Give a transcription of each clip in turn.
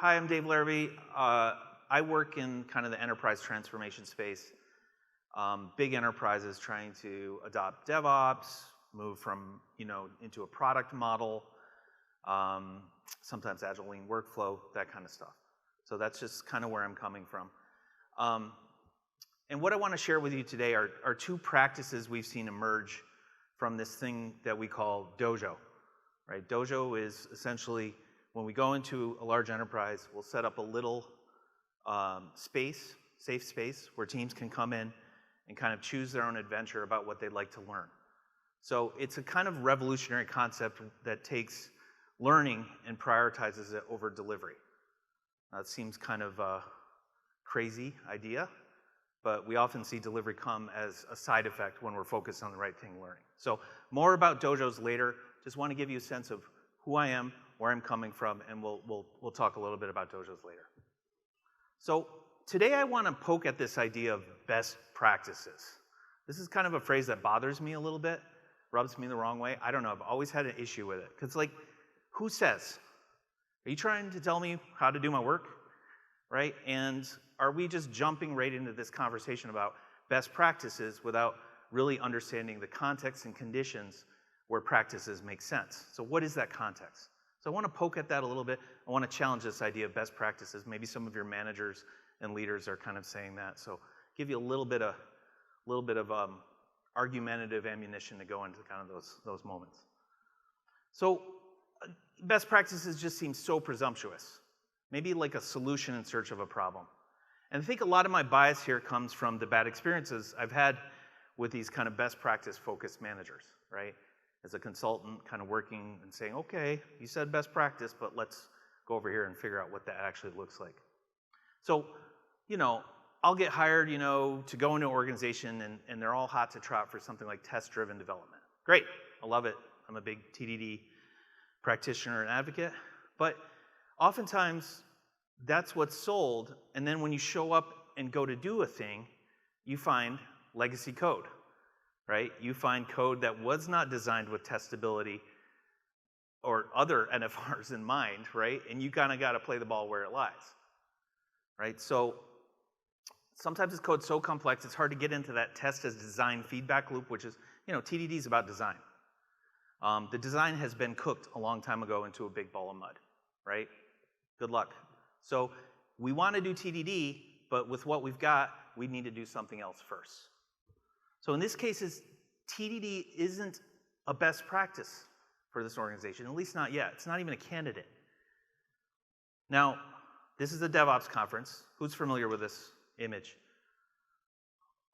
hi, I'm Dave Laribee. I work in kind of the enterprise transformation space. Big enterprises trying to adopt DevOps, move from, into a product model, sometimes agile lean workflow, that kind of stuff. So that's just kind of where I'm coming from. And what I want to share with you today are two practices we've seen emerge from this thing that we call Dojo, right? Dojo is essentially when we go into a large enterprise, we'll set up a little safe space, where teams can come in and kind of choose their own adventure about what they'd like to learn. So it's a kind of revolutionary concept that takes learning and prioritizes it over delivery. Now, it seems kind of a crazy idea, but we often see delivery come as a side effect when we're focused on the right thing, learning. So more about dojos later. Just want to give you a sense of who I am, where I'm coming from, and we'll talk a little bit about dojos later. So today I want to poke at this idea of best practices. This is kind of a phrase that bothers me a little bit, rubs me the wrong way. I don't know, I've always had an issue with it. Because like, who says? Are you trying to tell me how to do my work? Right? And are we just jumping right into this conversation about best practices without really understanding the context and conditions where practices make sense? So what is that context? So I want to poke at that a little bit. I want to challenge this idea of best practices. Maybe some of your managers and leaders are kind of saying that. So give you a little bit of argumentative ammunition to go into kind of those moments. So best practices just seem so presumptuous. Maybe like a solution in search of a problem. And I think a lot of my bias here comes from the bad experiences I've had with these kind of best practice focused managers, right? As a consultant, kind of working and saying, okay, you said best practice, but let's go over here and figure out what that actually looks like. So, I'll get hired, to go into an organization and they're all hot to trot for something like test-driven development. Great, I love it. I'm a big TDD practitioner and advocate. But oftentimes, that's what's sold, and then when you show up and go to do a thing, you find legacy code, right? You find code that was not designed with testability or other NFRs in mind, right? And you kind of got to play the ball where it lies, right? So sometimes this code's so complex, it's hard to get into that test as design feedback loop, which is, TDD is about design. The design has been cooked a long time ago into a big ball of mud, right? Good luck. So we want to do TDD, but with what we've got, we need to do something else first. So in this case, TDD isn't a best practice for this organization, at least not yet. It's not even a candidate. Now, this is a DevOps conference. Who's familiar with this image?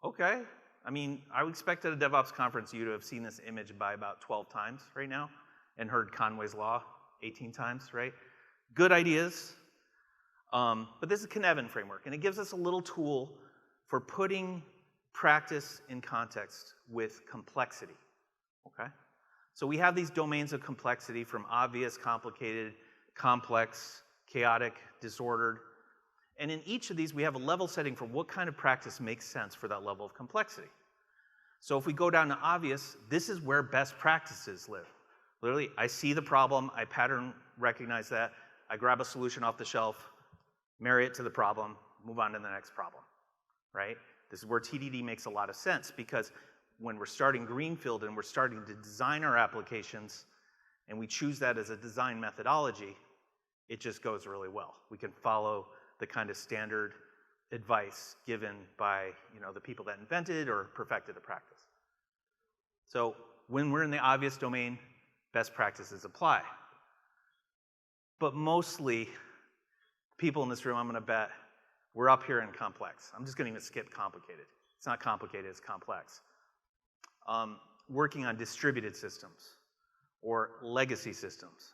Okay. I mean, I would expect at a DevOps conference you to have seen this image by about 12 times right now and heard Conway's Law 18 times, right? Good ideas. But this is a Cynefin framework, and it gives us a little tool for putting practice in context with complexity, okay? So we have these domains of complexity from obvious, complicated, complex, chaotic, disordered. And in each of these, we have a level setting for what kind of practice makes sense for that level of complexity. So if we go down to obvious, this is where best practices live. Literally, I see the problem, I pattern recognize that, I grab a solution off the shelf, marry it to the problem, move on to the next problem, right? This is where TDD makes a lot of sense, because when we're starting greenfield and we're starting to design our applications and we choose that as a design methodology, it just goes really well. We can follow the kind of standard advice given by the people that invented or perfected a practice. So when we're in the obvious domain, best practices apply. But mostly, people in this room, I'm going to bet, we're up here in complex. I'm just going to even skip complicated. It's not complicated, it's complex. Working on distributed systems or legacy systems.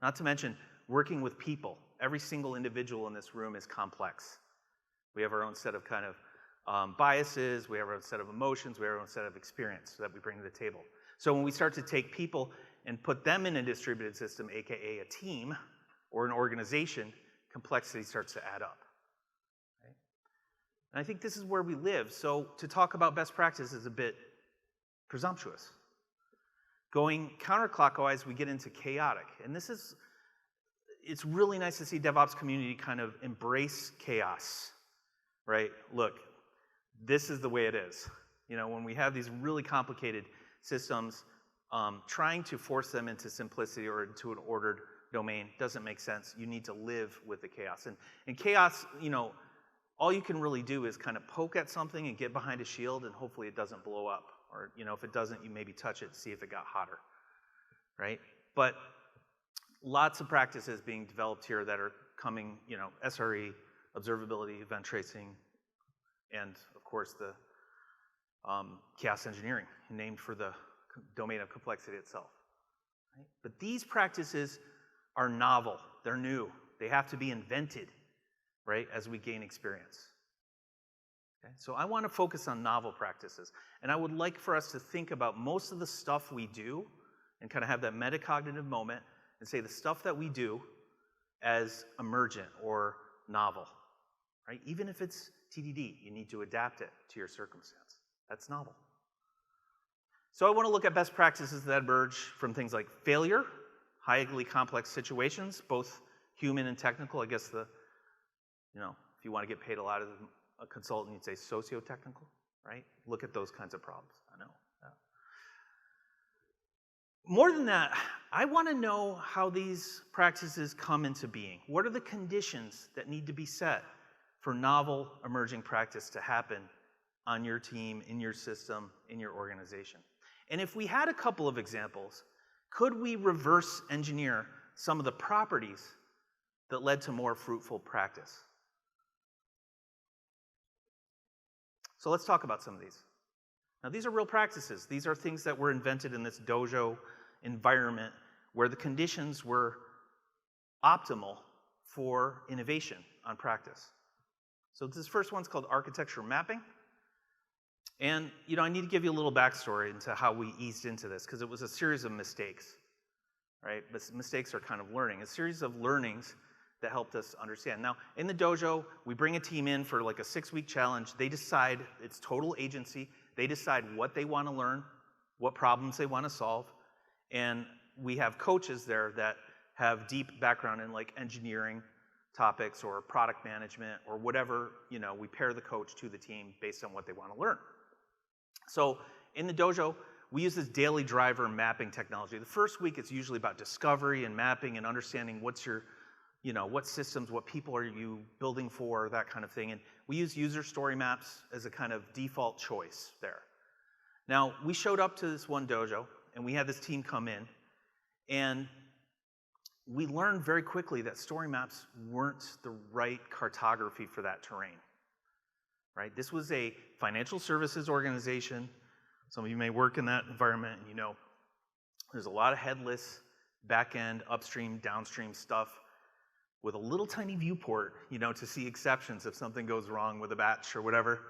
Not to mention working with people. Every single individual in this room is complex. We have our own set of kind of biases, we have our own set of emotions, we have our own set of experience that we bring to the table. So when we start to take people and put them in a distributed system, aka a team or an organization, complexity starts to add up. Right? And I think this is where we live. So to talk about best practice is a bit presumptuous. Going counterclockwise, we get into chaotic. And this is, it's really nice to see DevOps community kind of embrace chaos, right? Look, this is the way it is. When we have these really complicated systems, trying to force them into simplicity or into an ordered domain doesn't make sense. You need to live with the chaos. And chaos, all you can really do is kind of poke at something and get behind a shield, and hopefully it doesn't blow up. Or, if it doesn't, you maybe touch it to see if it got hotter, right? But lots of practices being developed here that are coming, SRE, observability, event tracing, and of course the chaos engineering, named for the domain of complexity itself. Right? But these practices are novel, they're new, they have to be invented, right, as we gain experience. Okay? So I want to focus on novel practices, and I would like for us to think about most of the stuff we do and kind of have that metacognitive moment and say the stuff that we do as emergent or novel, right? Even if it's TDD, you need to adapt it to your circumstance. That's novel. So I want to look at best practices that emerge from things like failure, highly complex situations, both human and technical. I guess if you want to get paid a lot as a consultant, you'd say socio-technical, right? Look at those kinds of problems. I know. Yeah. More than that, I want to know how these practices come into being. What are the conditions that need to be set for novel emerging practice to happen on your team, in your system, in your organization? And if we had a couple of examples, could we reverse engineer some of the properties that led to more fruitful practice? So let's talk about some of these. Now, these are real practices. These are things that were invented in this dojo environment where the conditions were optimal for innovation on practice. So this first one's called architecture mapping. And, I need to give you a little backstory into how we eased into this, because it was a series of mistakes, right? Mistakes are kind of learning. A series of learnings that helped us understand. Now, in the dojo, we bring a team in for like a 6-week challenge. They decide, it's total agency. They decide what they want to learn, what problems they want to solve. And we have coaches there that have deep background in like engineering topics or product management or whatever. We pair the coach to the team based on what they want to learn. So in the dojo, we use this daily driver mapping technology. The first week, it's usually about discovery and mapping and understanding what's your, what systems, what people are you building for, that kind of thing. And we use user story maps as a kind of default choice there. Now, we showed up to this one dojo, and we had this team come in, and we learned very quickly that story maps weren't the right cartography for that terrain. Right? This was a financial services organization. Some of you may work in that environment, and there's a lot of headless, back-end, upstream, downstream stuff with a little tiny viewport, to see exceptions if something goes wrong with a batch or whatever,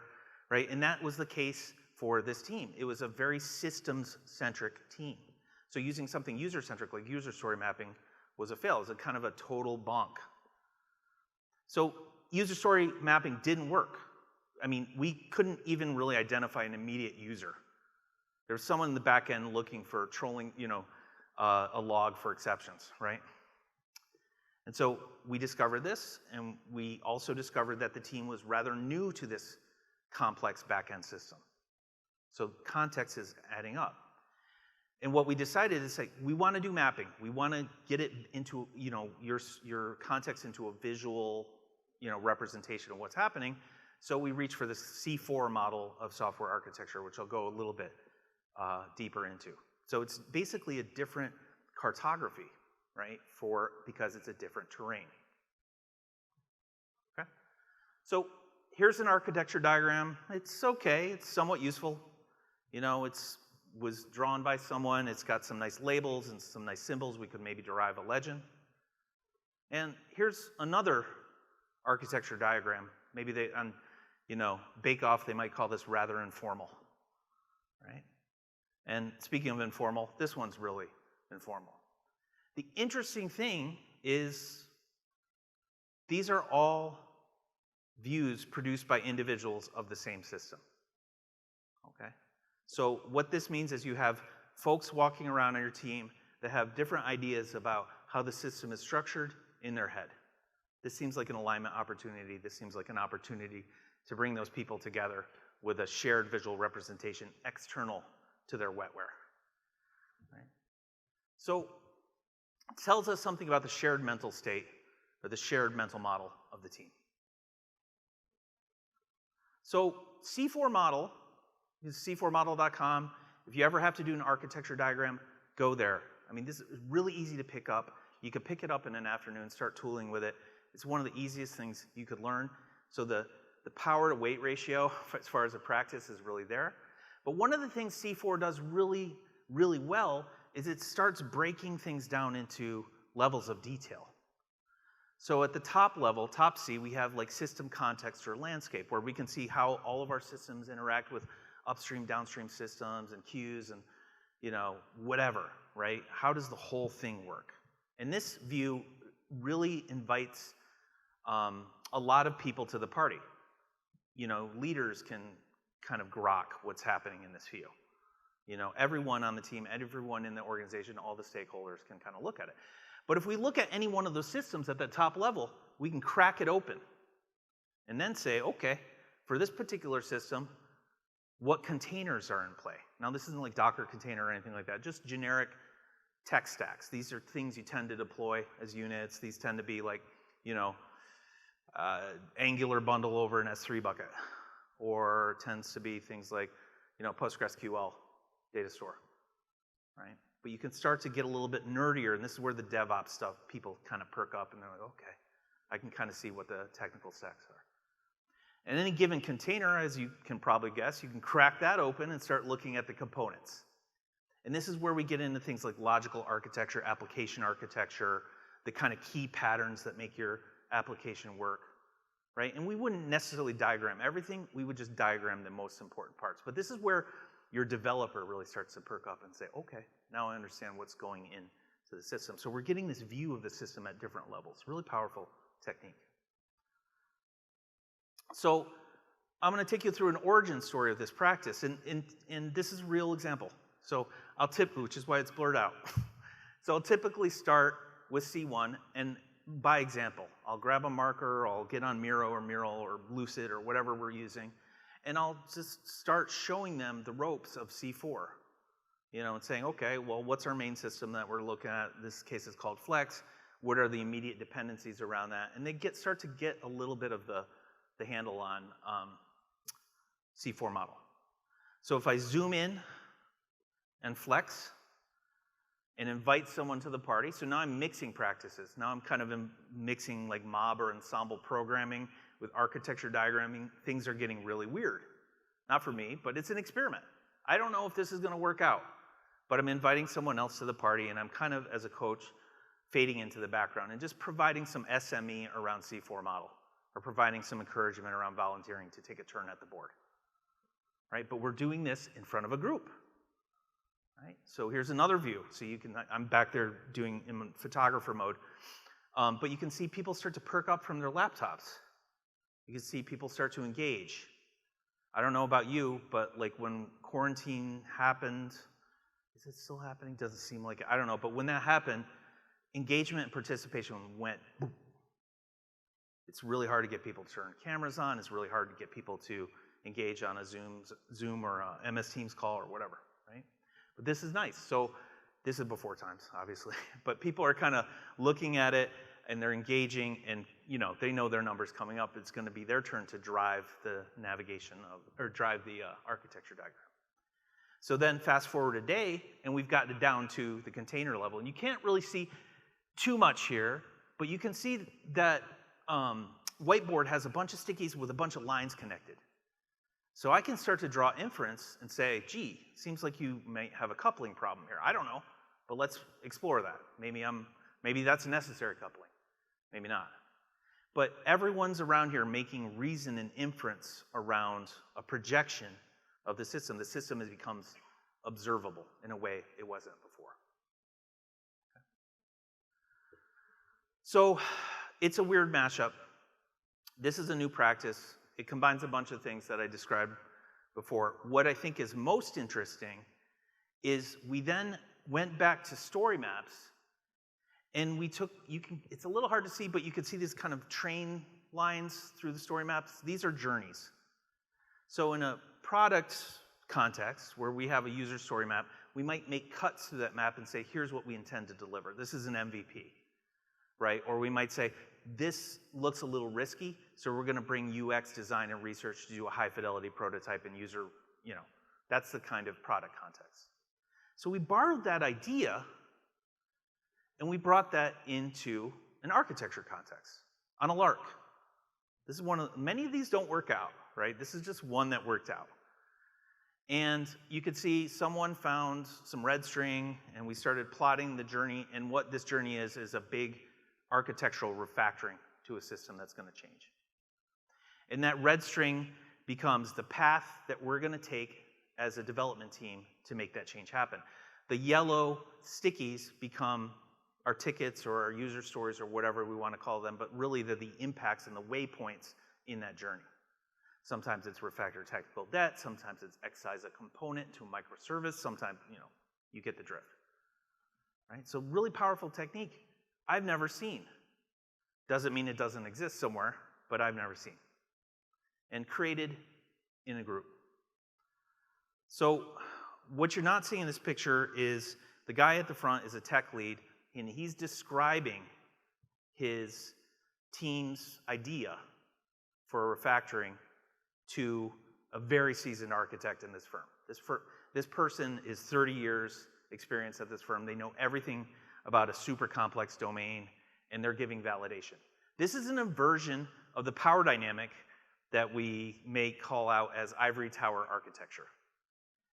right? And that was the case for this team. It was a very systems-centric team. So using something user-centric like user story mapping was a fail. It was a kind of a total bonk. So user story mapping didn't work. I mean, we couldn't even really identify an immediate user. There was someone in the back end looking for trolling, a log for exceptions, right? And so we discovered this, and we also discovered that the team was rather new to this complex back-end system. So context is adding up. And what we decided is we want to do mapping. We want to get it into, your context into a visual, representation of what's happening. So we reached for this C4 model of software architecture, which I'll go a little bit deeper into. So it's basically a different cartography, right, because it's a different terrain. Okay? So here's an architecture diagram. It's okay. It's somewhat useful. Was drawn by someone. It's got some nice labels and some nice symbols. We could maybe derive a legend. And here's another architecture diagram. Maybe on Bake Off, they might call this rather informal, right? And speaking of informal, this one's really informal. The interesting thing is these are all views produced by individuals of the same system, okay? So what this means is you have folks walking around on your team that have different ideas about how the system is structured, in their head. This seems like an alignment opportunity. This seems like an opportunity to bring those people together with a shared visual representation external to their wetware. Right? So it tells us something about the shared mental state or the shared mental model of the team. So C4 model is c4model.com. If you ever have to do an architecture diagram, go there. I mean, this is really easy to pick up. You could pick it up in an afternoon, start tooling with it. It's one of the easiest things you could learn. So the power to weight ratio, as far as a practice, is really there. But one of the things C4 does really, really well is it starts breaking things down into levels of detail. So at the top level, top C, we have like system context or landscape, where we can see how all of our systems interact with upstream, downstream systems and queues and, you know, whatever, right? How does the whole thing work? And this view really invites a lot of people to the party. You know, leaders can kind of grok what's happening in this view. You know, everyone on the team, everyone in the organization, all the stakeholders can kind of look at it. But if we look at any one of those systems at the top level, we can crack it open and then say, okay, for this particular system, what containers are in play? Now, this isn't like Docker container or anything like that, just generic tech stacks. These are things you tend to deploy as units. These tend to be like, you know, Angular bundle over an S3 bucket, or tends to be things like, you know, PostgreSQL data store, right? But you can start to get a little bit nerdier, and this is where the DevOps stuff, people kind of perk up and they're like, okay, I can kind of see what the technical stacks are. And any given container, as you can probably guess, you can crack that open and start looking at the components. And this is where we get into things like logical architecture, application architecture, the kind of key patterns that make your application work, right? And we wouldn't necessarily diagram everything, we would just diagram the most important parts. But this is where your developer really starts to perk up and say, okay, now I understand what's going into the system. So we're getting this view of the system at different levels. Really powerful technique. So I'm going to take you through an origin story of this practice, and this is a real example. So which is why it's blurred out. So I'll typically start with C1, and by example, I'll grab a marker, I'll get on Miro or Mural or Lucid or whatever we're using, and I'll just start showing them the ropes of C4. You know, and saying, okay, well, what's our main system that we're looking at? This case is called Flex. What are the immediate dependencies around that? And they start to get a little bit of the handle on C4 model. So if I zoom in and flex and invite someone to the party, so now I'm mixing practices. Now I'm kind of mixing like mob or ensemble programming with architecture diagramming. Things are getting really weird. Not for me, but it's an experiment. I don't know if this is going to work out, but I'm inviting someone else to the party, and I'm kind of, as a coach, fading into the background and just providing some SME around C4 model, or providing some encouragement around volunteering to take a turn at the board, right? But we're doing this in front of a group, right? So here's another view. So you can, I'm back there doing in photographer mode, but you can see people start to perk up from their laptops. You can see people start to engage. I don't know about you, but like when quarantine happened, is it still happening? Doesn't seem like it. I don't know, but when that happened, engagement and participation went boom. It's really hard to get people to turn cameras on. It's really hard to get people to engage on a Zoom or a MS Teams call or whatever, right? But this is nice. So this is before times, obviously. But people are kind of looking at it, and they're engaging, and you know, they know their number's coming up. It's going to be their turn to drive the navigation of, or drive the architecture diagram. So then fast forward a day, and we've gotten it down to the container level. And you can't really see too much here, but you can see that whiteboard has a bunch of stickies with a bunch of lines connected. So I can start to draw inference and say, gee, seems like you may have a coupling problem here. I don't know, but let's explore that. Maybe that's a necessary coupling, maybe not. But everyone's around here making reason and inference around a projection of the system. The system becomes observable in a way it wasn't before. Okay. So it's a weird mashup. This is a new practice. It combines a bunch of things that I described before. What I think is most interesting is we then went back to story maps And it's a little hard to see, but you can see these kind of train lines through the story maps. These are journeys. So in a product context where we have a user story map, we might make cuts through that map and say, here's what we intend to deliver. This is an MVP, right? Or we might say, this looks a little risky, so we're gonna bring UX design and research to do a high fidelity prototype and user, that's the kind of product context. So we borrowed that idea and we brought that into an architecture context on a lark. This is many of these don't work out, right? This is just one that worked out. And you could see someone found some red string and we started plotting the journey, and what this journey is a big architectural refactoring to a system that's gonna change. And that red string becomes the path that we're gonna take as a development team to make that change happen. The yellow stickies become our tickets or our user stories or whatever we wanna call them, but really they're the impacts and the waypoints in that journey. Sometimes it's refactor technical debt, sometimes it's excise a component to a microservice, sometimes, you get the drift, right? So really powerful technique I've never seen. Doesn't mean it doesn't exist somewhere, but I've never seen. And created in a group. So what you're not seeing in this picture is the guy at the front is a tech lead, and he's describing his team's idea for refactoring to a very seasoned architect in this firm. This person is 30 years experience at this firm. They know everything about a super complex domain, and they're giving validation. This is an inversion of the power dynamic that we may call out as ivory tower architecture.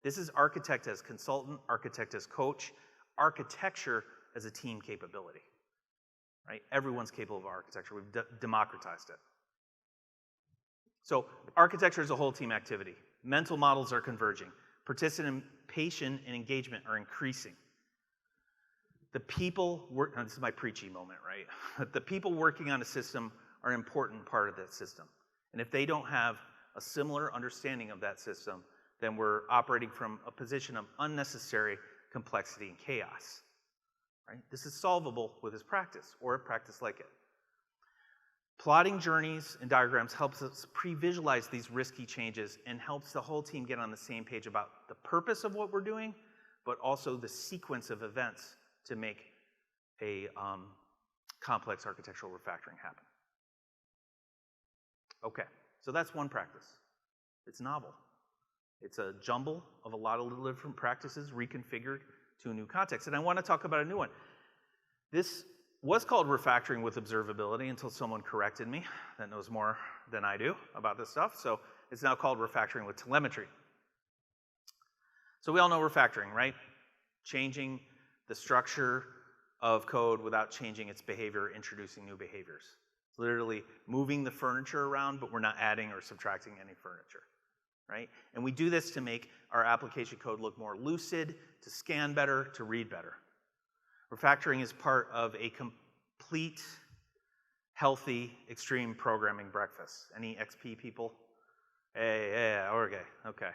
This is architect as consultant, architect as coach, architecture as a team capability, right? Everyone's capable of architecture. We've democratized it. So architecture is a whole team activity. Mental models are converging. Participation and engagement are increasing. The people this is my preachy moment, right? The people working on a system are an important part of that system. And if they don't have a similar understanding of that system, then we're operating from a position of unnecessary complexity and chaos, right? This is solvable with this practice or a practice like it. Plotting journeys and diagrams helps us pre-visualize these risky changes and helps the whole team get on the same page about the purpose of what we're doing, but also the sequence of events to make a complex architectural refactoring happen. Okay, so that's one practice. It's novel. It's a jumble of a lot of different practices reconfigured to a new context. And I want to talk about a new one. This was called refactoring with observability until someone corrected me that knows more than I do about this stuff. So it's now called refactoring with telemetry. So we all know refactoring, right? Changing the structure of code without changing its behavior, introducing new behaviors. It's literally moving the furniture around, but we're not adding or subtracting any furniture, right? And we do this to make our application code look more lucid, to scan better, to read better. Refactoring is part of a complete, healthy, extreme programming breakfast. Any XP people? Hey, okay.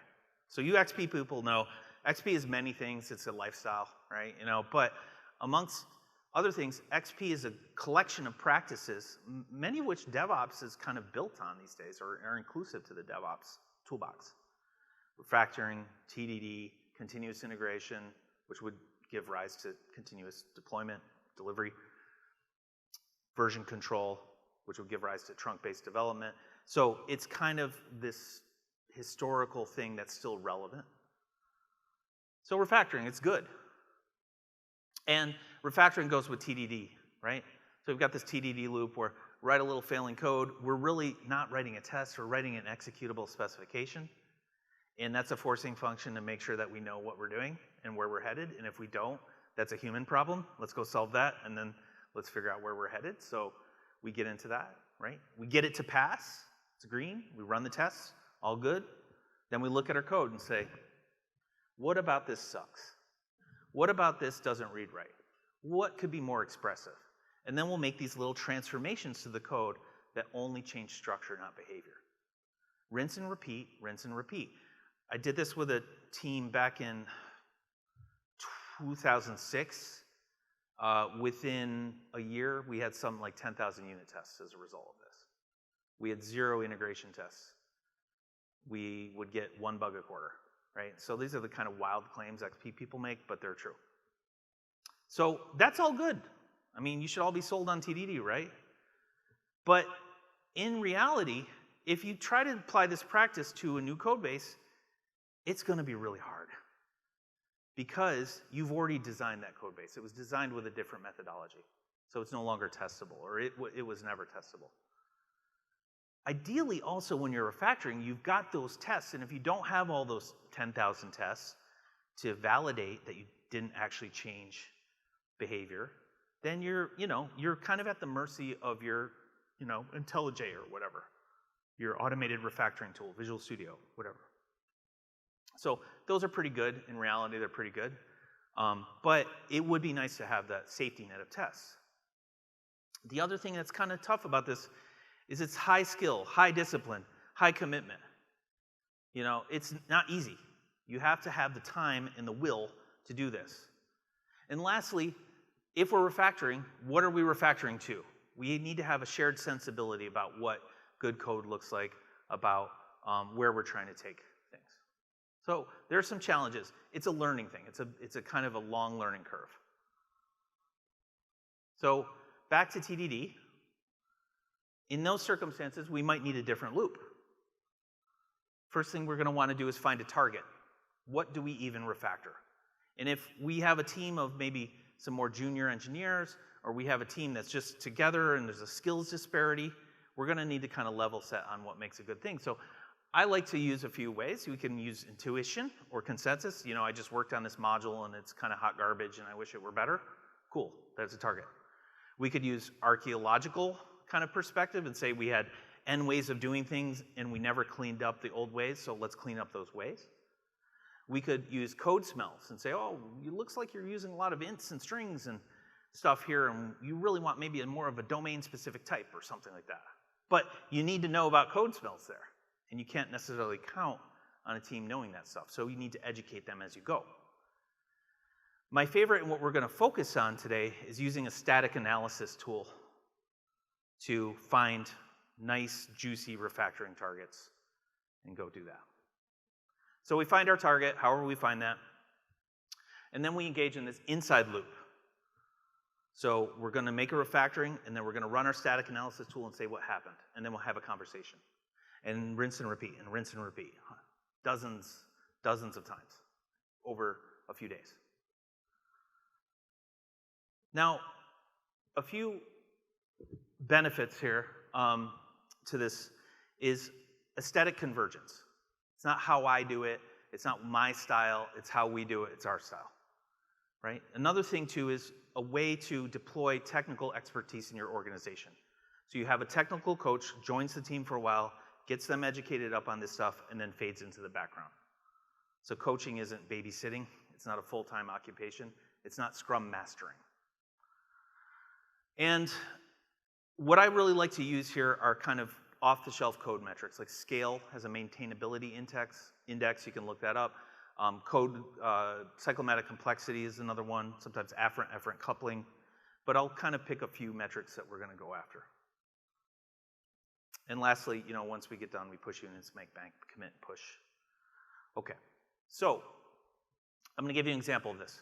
So you XP people know XP is many things. It's a lifestyle, right? But amongst other things, XP is a collection of practices, many of which DevOps is kind of built on these days or are inclusive to the DevOps toolbox. Refactoring, TDD, continuous integration, which would give rise to continuous deployment, delivery, version control, which would give rise to trunk-based development. So it's kind of this historical thing that's still relevant. So refactoring, it's good. And refactoring goes with TDD, right? So we've got this TDD loop where write a little failing code. We're really not writing a test, we're writing an executable specification. And that's a forcing function to make sure that we know what we're doing and where we're headed. And if we don't, that's a human problem. Let's go solve that, and then let's figure out where we're headed. So we get into that, right? We get it to pass. It's green. We run the tests. All good. Then we look at our code and say, what about this sucks? What about this doesn't read right? What could be more expressive? And then we'll make these little transformations to the code that only change structure, not behavior. Rinse and repeat, rinse and repeat. I did this with a team back in 2006. within a year, we had something like 10,000 unit tests as a result of this. We had 0 integration tests. We would get 1 bug a quarter, right? So these are the kind of wild claims XP people make, but they're true. So that's all good. I mean, you should all be sold on TDD, right? But in reality, if you try to apply this practice to a new code base, it's going to be really hard because you've already designed that code base. It was designed with a different methodology. So it's no longer testable, or it was never testable. Ideally, also, when you're refactoring, you've got those tests, and if you don't have all those 10,000 tests to validate that you didn't actually change behavior, then you're kind of at the mercy of your, IntelliJ or whatever, your automated refactoring tool, Visual Studio, whatever. So those are pretty good. In reality, they're pretty good. But it would be nice to have that safety net of tests. The other thing that's kind of tough about this is it's high skill, high discipline, high commitment. It's not easy. You have to have the time and the will to do this. And lastly, if we're refactoring, what are we refactoring to? We need to have a shared sensibility about what good code looks like, about where we're trying to take things. So there are some challenges. It's a learning thing. It's a kind of a long learning curve. So back to TDD. In those circumstances, we might need a different loop. First thing we're going to want to do is find a target. What do we even refactor? And if we have a team of maybe some more junior engineers, or we have a team that's just together and there's a skills disparity, we're going to need to kind of level set on what makes a good thing. So I like to use a few ways. We can use intuition or consensus. I just worked on this module and it's kind of hot garbage and I wish it were better. Cool, that's a target. We could use archaeological kind of perspective and say we had N ways of doing things and we never cleaned up the old ways, so let's clean up those ways. We could use code smells and say, oh, it looks like you're using a lot of ints and strings and stuff here, and you really want maybe more of a domain-specific type or something like that. But you need to know about code smells there, and you can't necessarily count on a team knowing that stuff, so you need to educate them as you go. My favorite and what we're going to focus on today is using a static analysis tool to find nice, juicy refactoring targets and go do that. So we find our target, however we find that, and then we engage in this inside loop. So we're going to make a refactoring, and then we're going to run our static analysis tool and say what happened, and then we'll have a conversation. And rinse and repeat, dozens of times over a few days. Now, a few benefits here to this is aesthetic convergence. It's not how I do it, it's not my style, it's how we do it, it's our style, right? Another thing too is a way to deploy technical expertise in your organization. So you have a technical coach, joins the team for a while, gets them educated up on this stuff, and then fades into the background. So coaching isn't babysitting, it's not a full-time occupation, it's not scrum mastering. And what I really like to use here are kind of off-the-shelf code metrics, like scale has a maintainability index, you can look that up. Cyclomatic complexity is another one, sometimes afferent coupling. But I'll kind of pick a few metrics that we're going to go after. And lastly, once we get done, we push units, make bank, commit, push. Okay, so I'm going to give you an example of this.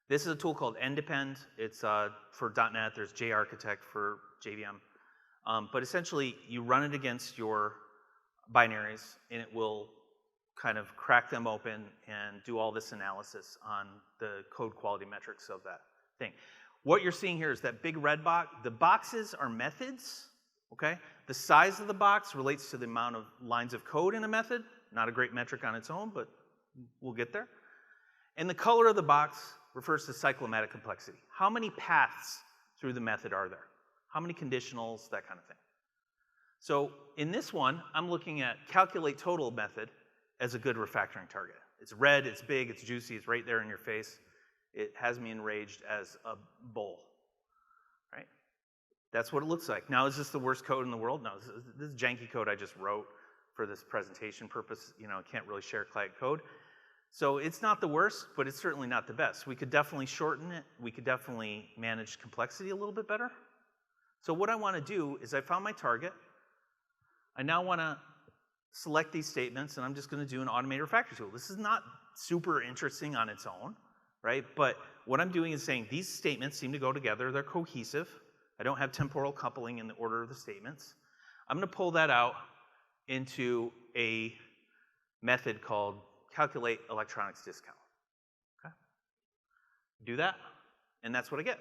This is a tool called NDepend. It's for .NET. There's JArchitect for JVM. But essentially, you run it against your binaries, and it will kind of crack them open and do all this analysis on the code quality metrics of that thing. What you're seeing here is that big red box. The boxes are methods, okay? The size of the box relates to the amount of lines of code in a method. Not a great metric on its own, but we'll get there. And the color of the box refers to cyclomatic complexity. How many paths through the method are there? How many conditionals, that kind of thing. So in this one, I'm looking at calculate total method as a good refactoring target. It's red, it's big, it's juicy, it's right there in your face. It has me enraged as a bull, right? That's what it looks like. Now, is this the worst code in the world? No, this is janky code I just wrote for this presentation purpose. I can't really share client code. So it's not the worst, but it's certainly not the best. We could definitely shorten it. We could definitely manage complexity a little bit better. So what I want to do is I found my target. I now want to select these statements, and I'm just going to do an automated refactor tool. This is not super interesting on its own, right? But what I'm doing is saying these statements seem to go together. They're cohesive. I don't have temporal coupling in the order of the statements. I'm going to pull that out into a method called calculate electronics discount. Okay? Do that, and that's what I get.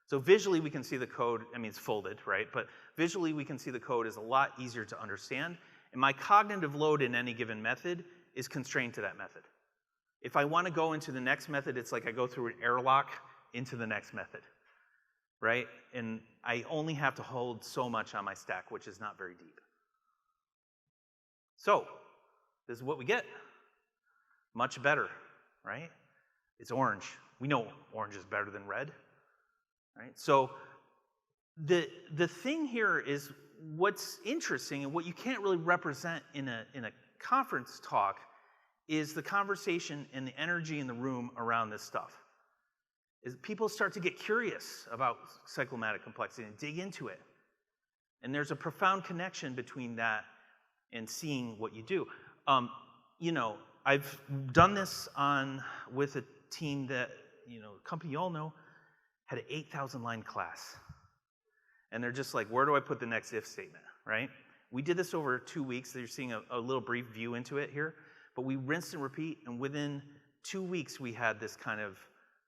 So visually we can see the code. I mean, it's folded, right? But visually we can see the code is a lot easier to understand, and my cognitive load in any given method is constrained to that method. If I want to go into the next method, it's like I go through an airlock into the next method, right? And I only have to hold so much on my stack, which is not very deep. So this is what we get. Much better, right? It's orange. We know orange is better than red, right? So the thing here is what's interesting and what you can't really represent in a conference talk is the conversation and the energy in the room around this stuff. Is people start to get curious about cyclomatic complexity and dig into it. And there's a profound connection between that and seeing what you do. You know, I've done this with a team that, you know, a company you all know, had an 8,000 line class. And they're just like, where do I put the next if statement, right? We did this over 2 weeks. So you're seeing a little brief view into it here. But we rinsed and repeat, and within 2 weeks, we had this kind of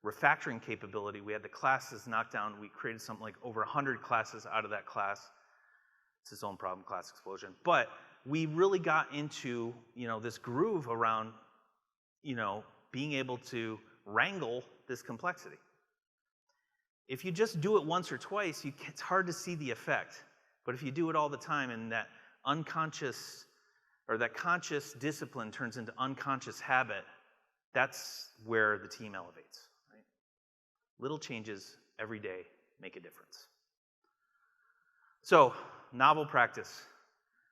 refactoring capability. We had the classes knocked down. We created something like over 100 classes out of that class. It's its own problem, class explosion. But we really got into, you know, this groove around, you know, being able to wrangle this complexity. If you just do it once or twice, it's hard to see the effect. But if you do it all the time and that unconscious or that conscious discipline turns into unconscious habit, that's where the team elevates. Right? Little changes every day make a difference. So, novel practice.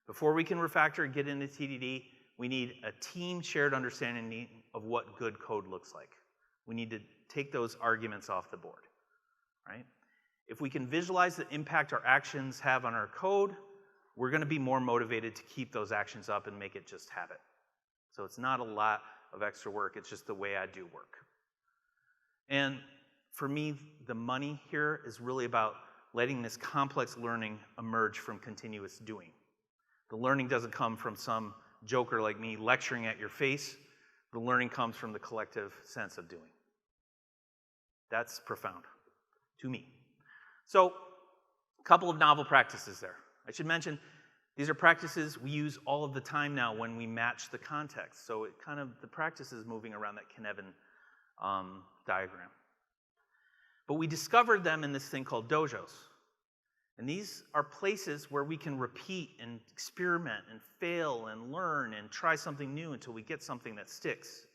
Before we can refactor and get into TDD, we need a team shared understanding of what good code looks like. We need to take those arguments off the board. Right? If we can visualize the impact our actions have on our code, we're going to be more motivated to keep those actions up and make it just habit. So it's not a lot of extra work. It's just the way I do work. And for me, the money here is really about letting this complex learning emerge from continuous doing. The learning doesn't come from some joker like me lecturing at your face. The learning comes from the collective sense of doing. That's profound to me. So, a couple of novel practices there. I should mention, these are practices we use all of the time now when we match the context. So the practice is moving around that Kinevin diagram. But we discovered them in this thing called dojos. And these are places where we can repeat and experiment and fail and learn and try something new until we get something that sticks.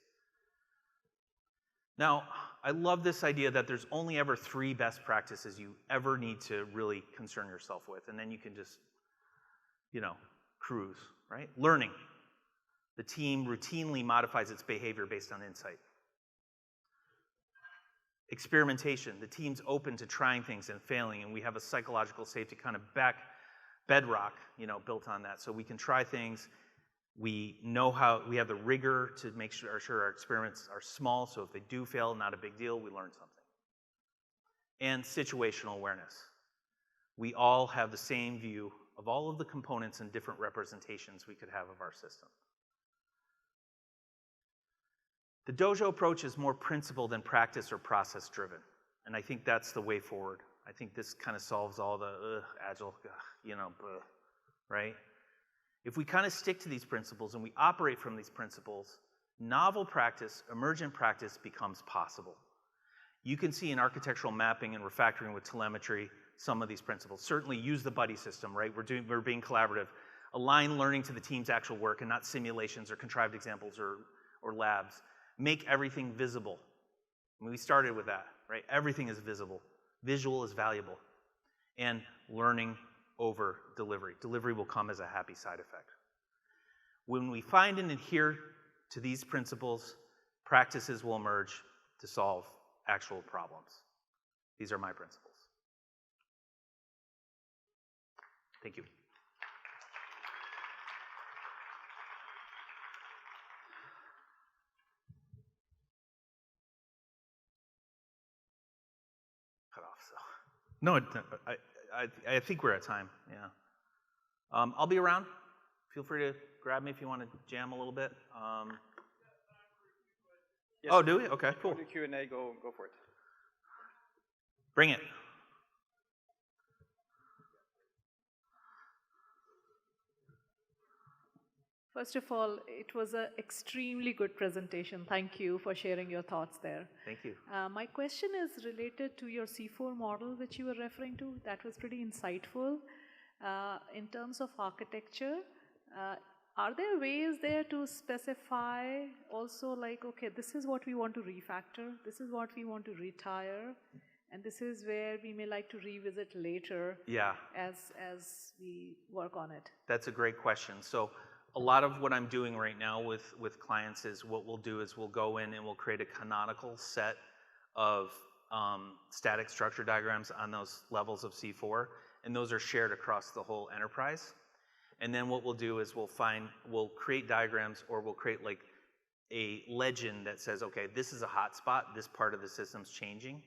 Now, I love this idea that there's only ever 3 best practices you ever need to really concern yourself with, and then you can just, you know, cruise, right? Learning. The team routinely modifies its behavior based on insight. Experimentation. The team's open to trying things and failing, and we have a psychological safety kind of bedrock, you know, built on that. So we can try things. We know how, we have the rigor to make sure our experiments are small, so if they do fail, not a big deal, we learn something. And situational awareness. We all have the same view of all of the components and different representations we could have of our system. The dojo approach is more principle than practice or process driven, and I think that's the way forward. I think this kind of solves all the agile, you know, right? If we kind of stick to these principles and we operate from these principles, novel practice, emergent practice becomes possible. You can see in architectural mapping and refactoring with telemetry some of these principles. Certainly use the buddy system, right? We're being collaborative. Align learning to the team's actual work and not simulations or contrived examples or labs. Make everything visible. I mean, we started with that, right? Everything is visible. Visual is valuable. And learning over delivery. Delivery will come as a happy side effect. When we find and adhere to these principles, practices will emerge to solve actual problems. These are my principles. Thank you. Cut off, so. No, I think we're at time, yeah. I'll be around. Feel free to grab me if you want to jam a little bit. Yes, oh, do we? Okay, cool. Go to Q&A, go for it. Bring it. First of all, it was an extremely good presentation. Thank you for sharing your thoughts there. Thank you. My question is related to your C4 model, which you were referring to. That was pretty insightful. In terms of architecture, are there ways there to specify also like, okay, this is what we want to refactor, this is what we want to retire, and this is where we may like to revisit later as we work on it? That's a great question. So a lot of what I'm doing right now with clients is what we'll do is we'll go in and we'll create a canonical set of static structure diagrams on those levels of C4, and those are shared across the whole enterprise. And then what we'll do is we'll create diagrams, or we'll create like a legend that says, okay, this is a hotspot, this part of the system's changing,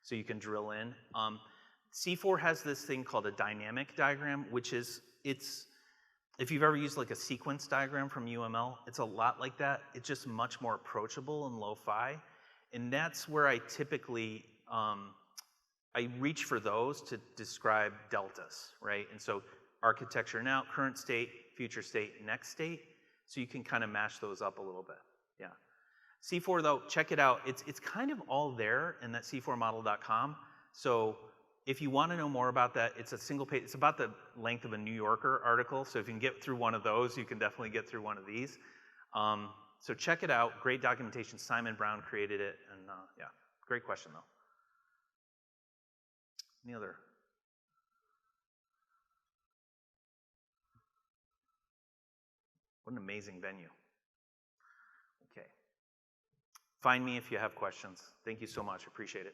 so you can drill in. C4 has this thing called a dynamic diagram, which is, if you've ever used like a sequence diagram from UML, it's a lot like that. It's just much more approachable and lo-fi. And that's where I typically, I reach for those to describe deltas, right? And so architecture now, current state, future state, next state. So you can kind of mash those up a little bit, yeah. C4 though, check it out. It's kind of all there in that c4model.com. So if you want to know more about that, it's a single page. It's about the length of a New Yorker article. So if you can get through one of those, you can definitely get through one of these. So check it out. Great documentation. Simon Brown created it. And yeah, great question though. Any other? What an amazing venue. Okay. Find me if you have questions. Thank you so much. Appreciate it.